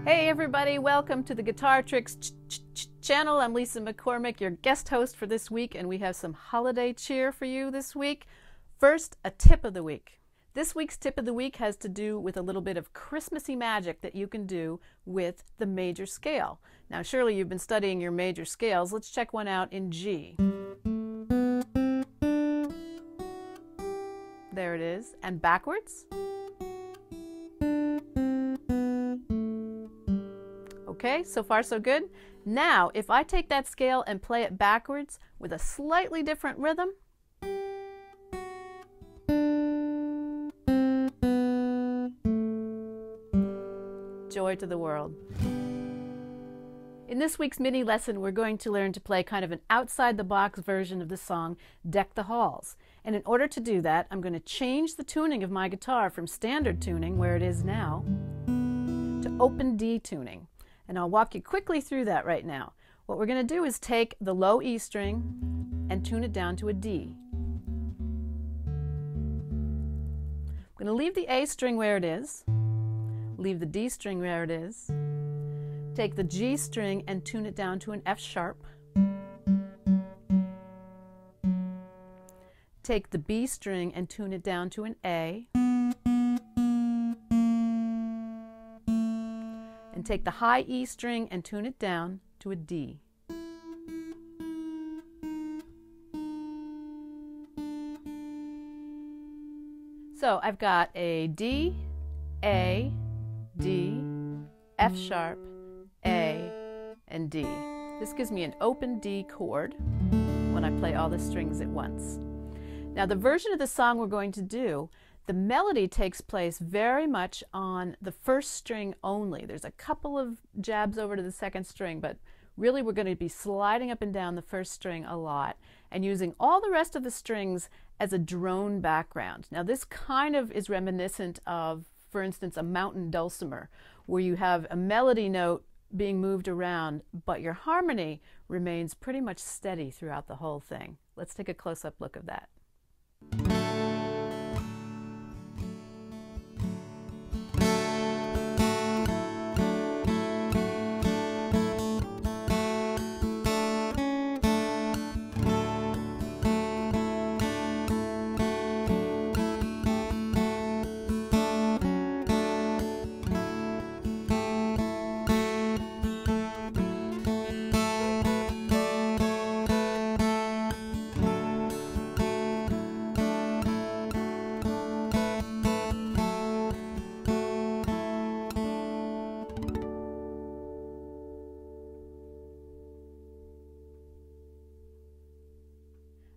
Hey everybody, welcome to the Guitar Tricks channel. I'm Lisa McCormick, your guest host for this week, and we have some holiday cheer for you this week. First, a tip of the week. This week's tip of the week has to do with a little bit of Christmassy magic that you can do with the major scale. Now, surely you've been studying your major scales. Let's check one out in G. There it is. And backwards. Okay, so far so good. Now, if I take that scale and play it backwards with a slightly different rhythm, joy to the world. In this week's mini lesson, we're going to learn to play kind of an outside-the-box version of the song Deck the Halls. And in order to do that, I'm going to change the tuning of my guitar from standard tuning, where it is now, to open D tuning. And I'll walk you quickly through that right now. What we're going to do is take the low E string and tune it down to a D. I'm going to leave the A string where it is, leave the D string where it is, take the G string and tune it down to an F sharp, take the B string and tune it down to an A, and take the high E string and tune it down to a D. So I've got a D, A, D, F sharp, A, and D. This gives me an open D chord when I play all the strings at once. Now the version of the song we're going to do, the melody takes place very much on the first string only. There's a couple of jabs over to the second string, but really we're going to be sliding up and down the first string a lot and using all the rest of the strings as a drone background. Now this kind of is reminiscent of, for instance, a mountain dulcimer, where you have a melody note being moved around, but your harmony remains pretty much steady throughout the whole thing. Let's take a close-up look of that.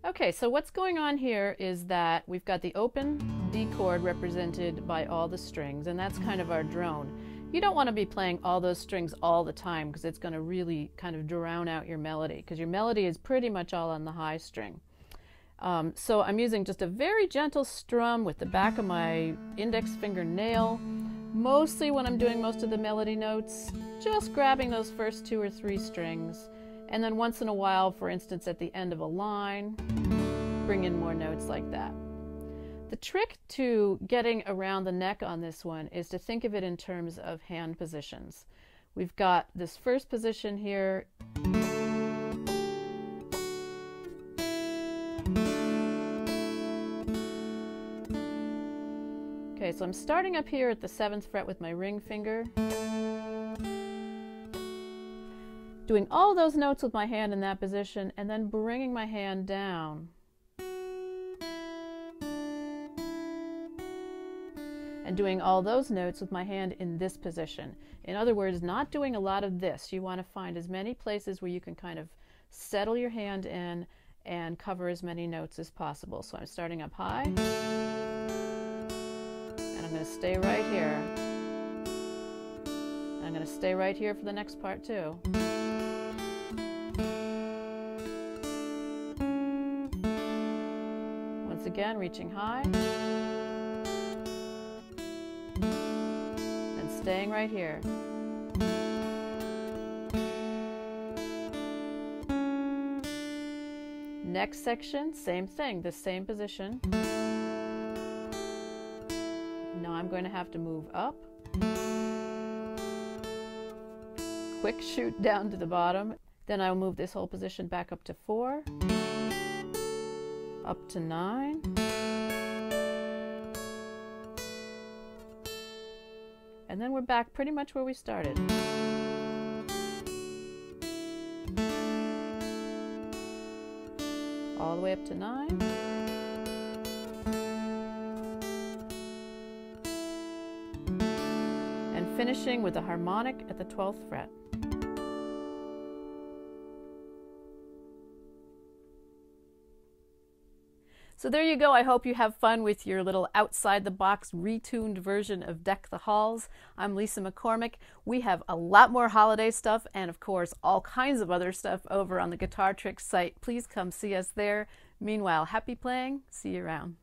Okay, so what's going on here is that we've got the open D chord represented by all the strings, and that's kind of our drone. You don't want to be playing all those strings all the time because it's going to really kind of drown out your melody, because your melody is pretty much all on the high string. So I'm using just a very gentle strum with the back of my index finger nail, mostly when I'm doing most of the melody notes, just grabbing those first 2 or 3 strings. And then once in a while, for instance, at the end of a line, bring in more notes like that. The trick to getting around the neck on this one is to think of it in terms of hand positions. We've got this first position here. Okay, so I'm starting up here at the 7th fret with my ring finger, doing all those notes with my hand in that position, and then bringing my hand down. And doing all those notes with my hand in this position. In other words, not doing a lot of this. You want to find as many places where you can kind of settle your hand in and cover as many notes as possible. So I'm starting up high, and I'm going to stay right here. And I'm going to stay right here for the next part too. Once again, reaching high. Staying right here. Next section, same thing, the same position. Now I'm going to have to move up quick shoot down to the bottom. Then I'll move this whole position back up to 4, up to 9, and then we're back pretty much where we started. All the way up to 9. And finishing with a harmonic at the 12th fret. So there you go. I hope you have fun with your little outside-the-box retuned version of Deck the Halls. I'm Lisa McCormick. We have a lot more holiday stuff and, of course, all kinds of other stuff over on the Guitar Tricks site. Please come see us there. Meanwhile, happy playing. See you around.